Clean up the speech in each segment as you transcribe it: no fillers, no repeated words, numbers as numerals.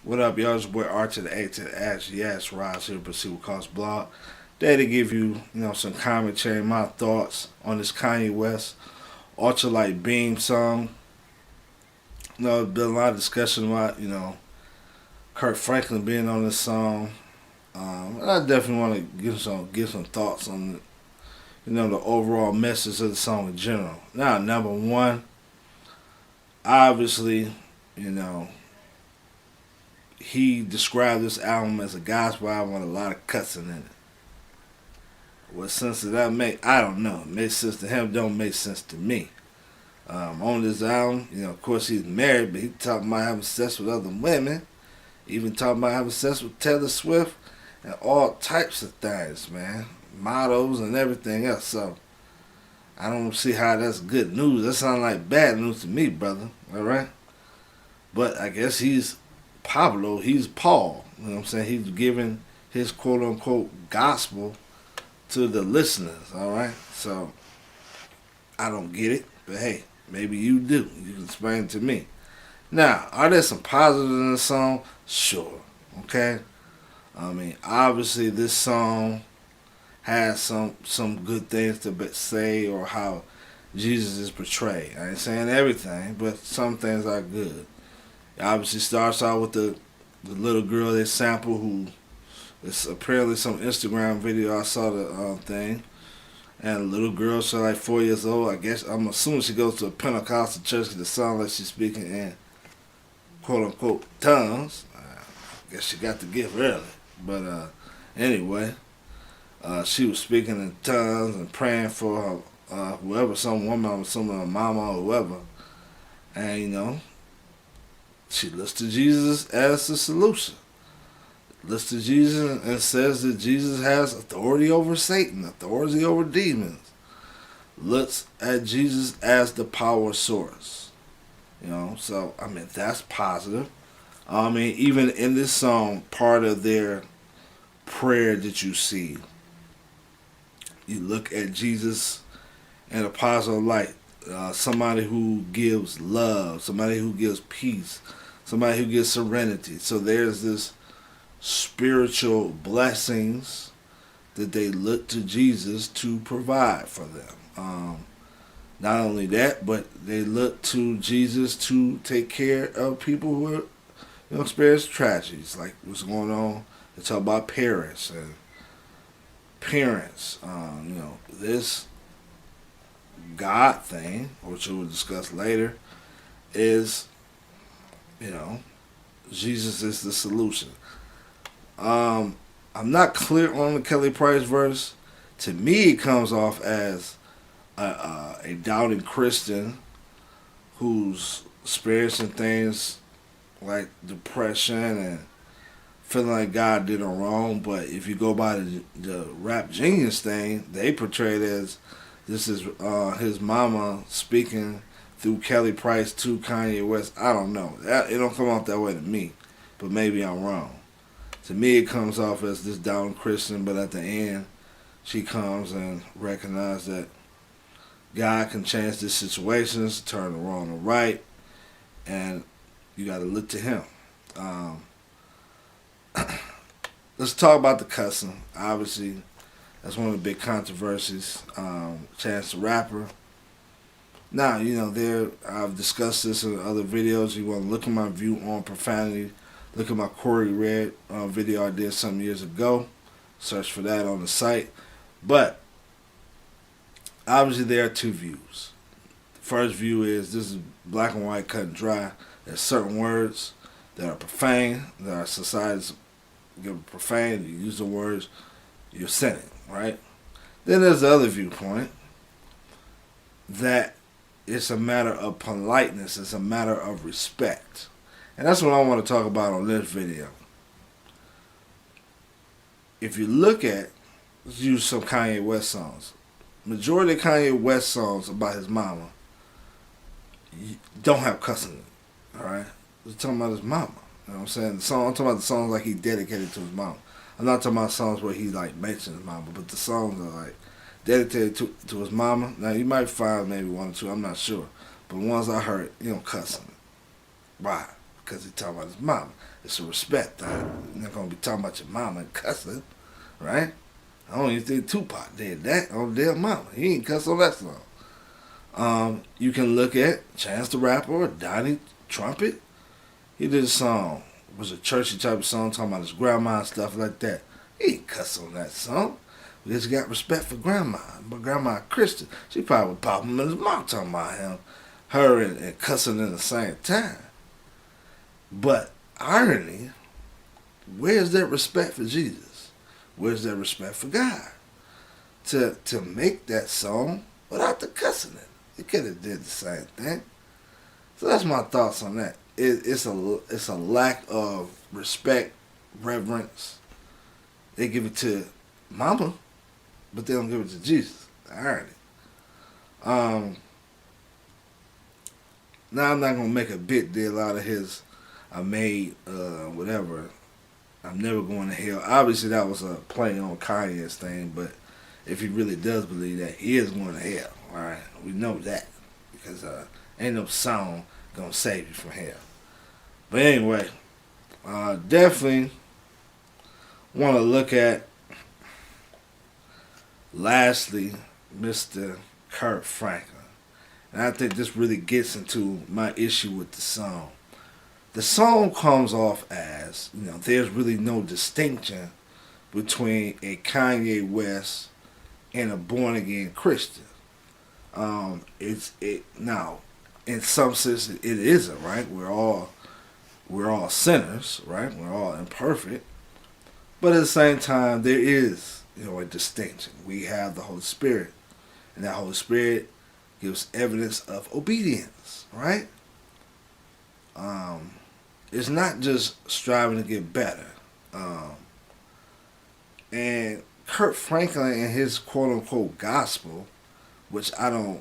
What up, y'all? It's your boy R to the A to the S. Yes, Roz here, Proceed with Cause Blog. There to give you, some commentary, my thoughts on this Kanye West Ultralight Beam song. There's been a lot of discussion about, Kirk Franklin being on this song. And I definitely want to give some thoughts on, the overall message of the song in general. Now, number one, obviously, he described this album as a gospel album with a lot of cussing in it. What sense does that make? I don't know. It makes sense to him, don't make sense to me. On this album, of course he's married, but he talking about having sex with other women. Even talking about having sex with Taylor Swift and all types of things, man. Models and everything else. So, I don't see how that's good news. That sounds like bad news to me, brother. Alright? But I guess he's Pablo, he's Paul. You know what I'm saying? He's giving his quote unquote gospel to the listeners, alright? So I don't get it, but hey, maybe you do. You can explain it to me. Now, are there some positives in the song? Sure. Okay? I mean, obviously this song has some good things to say, or how Jesus is portrayed. I ain't saying everything, but some things are good. It obviously starts out with the little girl they sample, who it's apparently some Instagram video. I saw the thing, and the little girl, she's like 4 years old. I guess I'm assuming she goes to a Pentecostal church because it sounds like she's speaking in quote unquote tongues. I guess she got the gift early, but anyway, she was speaking in tongues and praying for her, whoever, some woman or some mama or whoever, and she looks to Jesus as the solution. Looks to Jesus and says that Jesus has authority over Satan, authority over demons. Looks at Jesus as the power source. So, I mean, that's positive. I mean, even in this song, part of their prayer that you see, you look at Jesus in a positive light. Somebody who gives love, somebody who gives peace, somebody who gives serenity. So there's this spiritual blessings that they look to Jesus to provide for them. Not only that, but they look to Jesus to take care of people who are, experience tragedies, like what's going on. They talk about parents and parents. This God thing, which we'll discuss later, is, Jesus is the solution. I'm not clear on the Kelly Price verse. To me, it comes off as a doubting Christian who's experiencing things like depression and feeling like God did him wrong. But if you go by the Rap Genius thing, they portray it as this is his mama speaking through Kelly Price to Kanye West. I don't know. It don't come off that way to me, but maybe I'm wrong. To me, it comes off as this down Christian, but at the end, she comes and recognizes that God can change these situations, turn the wrong to right, and you got to look to Him. Let's talk about the cussing. Obviously, that's one of the big controversies. Chance the Rapper. Now, I've discussed this in other videos. You want to look at my view on profanity, look at my Corey Red video I did some years ago. Search for that on the site. But, obviously there are two views. The first view is this is black and white, cut and dry. There's certain words that are profane, that our society's give profane. You use the words, you're sinning, right? Then there's the other viewpoint that it's a matter of politeness, it's a matter of respect. And that's what I want to talk about on this video. If you look at, let's use some Kanye West songs. Majority of Kanye West songs about his mama don't have cussing in it, alright? We're talking about his mama. You know what I'm saying? I'm talking about the songs like he dedicated to his mama. I'm not talking about songs where he like mentions his mama, but the songs are like dedicated to his mama. Now you might find maybe one or two, I'm not sure. But the ones I heard, cussing. Why? because he's talking about his mama. It's a respect thing. You're not gonna be talking about your mama and cussing, right? I don't even think Tupac did that on their mama. He ain't cuss on that song. You can look at Chance the Rapper or Donnie Trumpet. He did a song. It was a churchy type of song talking about his grandma and stuff like that. He ain't cuss on that song. Because he got respect for grandma. But grandma Christian, she probably would pop him in his mouth talking about him, her and cussing at the same time. But irony, where's that respect for Jesus? Where's that respect for God? To make that song without the cussing in it. It could have did the same thing. So that's my thoughts on that. It's a lack of respect, reverence. They give it to mama, but they don't give it to Jesus. Irony. Now I'm not gonna make a big deal out of his. I made whatever. I'm never going to hell. Obviously, that was a play on Kanye's thing, but if he really does believe that, he is going to hell. All right, we know that because ain't no song gonna save you from hell. But anyway, definitely want to look at. Lastly, Mr. Kirk Franklin. And I think this really gets into my issue with the song. The song comes off as, there's really no distinction between a Kanye West and a born again Christian. Now, in some sense, it isn't, right? We're all sinners, right? We're all imperfect. But at the same time, there is, a distinction. We have the Holy Spirit, and that Holy Spirit gives evidence of obedience, right? It's not just striving to get better. And Kirk Franklin and his quote-unquote gospel, which I don't,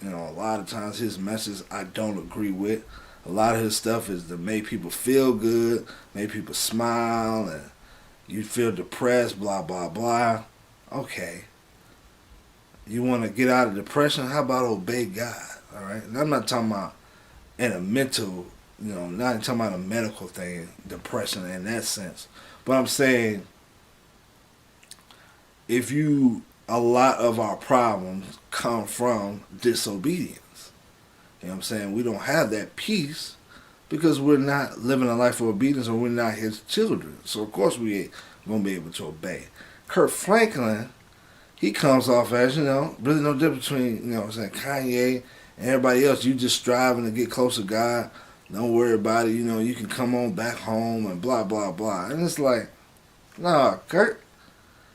a lot of times his message I don't agree with. A lot of his stuff is to make people feel good, make people smile, and you feel depressed, blah, blah, blah. Okay. You want to get out of depression? How about obey God? All right? And I'm not talking about in a mental, not talking about a medical thing, depression in that sense. But I'm saying a lot of our problems come from disobedience. You know what I'm saying? We don't have that peace because we're not living a life of obedience or we're not his children. So, of course, we ain't going to be able to obey. Kirk Franklin, he comes off as, really no difference between, Kanye and everybody else. You just striving to get close to God. Don't worry about it. You can come on back home and blah, blah, blah. And it's like, nah, Kirk,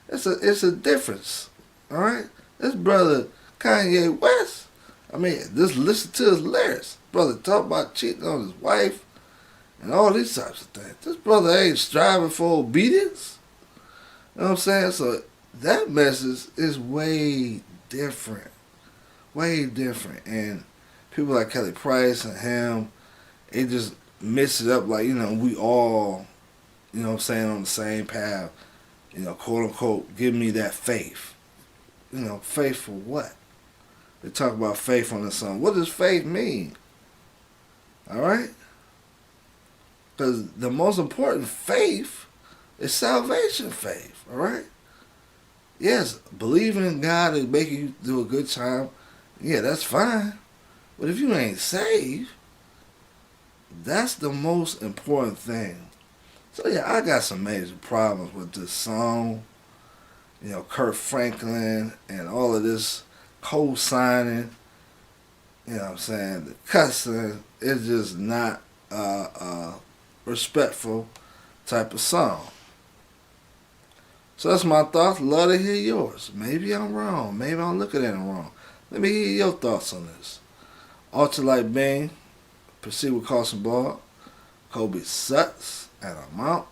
it's a difference. All right? This brother, Kanye West, just listen to his lyrics. Brother talk about cheating on his wife and all these types of things. This brother ain't striving for obedience. You know what I'm saying? So that message is way different. Way different. And people like Kelly Price and him, it just mix it up like, we all, on the same path. Quote unquote, give me that faith. Faith for what? They talk about faith on the song. What does faith mean? Alright? Because the most important faith is salvation faith. Alright? Yes, believing in God and making you do a good time, yeah, that's fine. But if you ain't saved, that's the most important thing. So yeah, I got some major problems with this song. Kirk Franklin and all of this co-signing, the cussing, it's just not a respectful type of song. So that's my thoughts. Love to hear yours. Maybe I'm wrong. Maybe I'm looking at it wrong. Let me hear your thoughts on this. Ultralight Bang, proceed with caution ball. Kobe Sutz, and I'm out.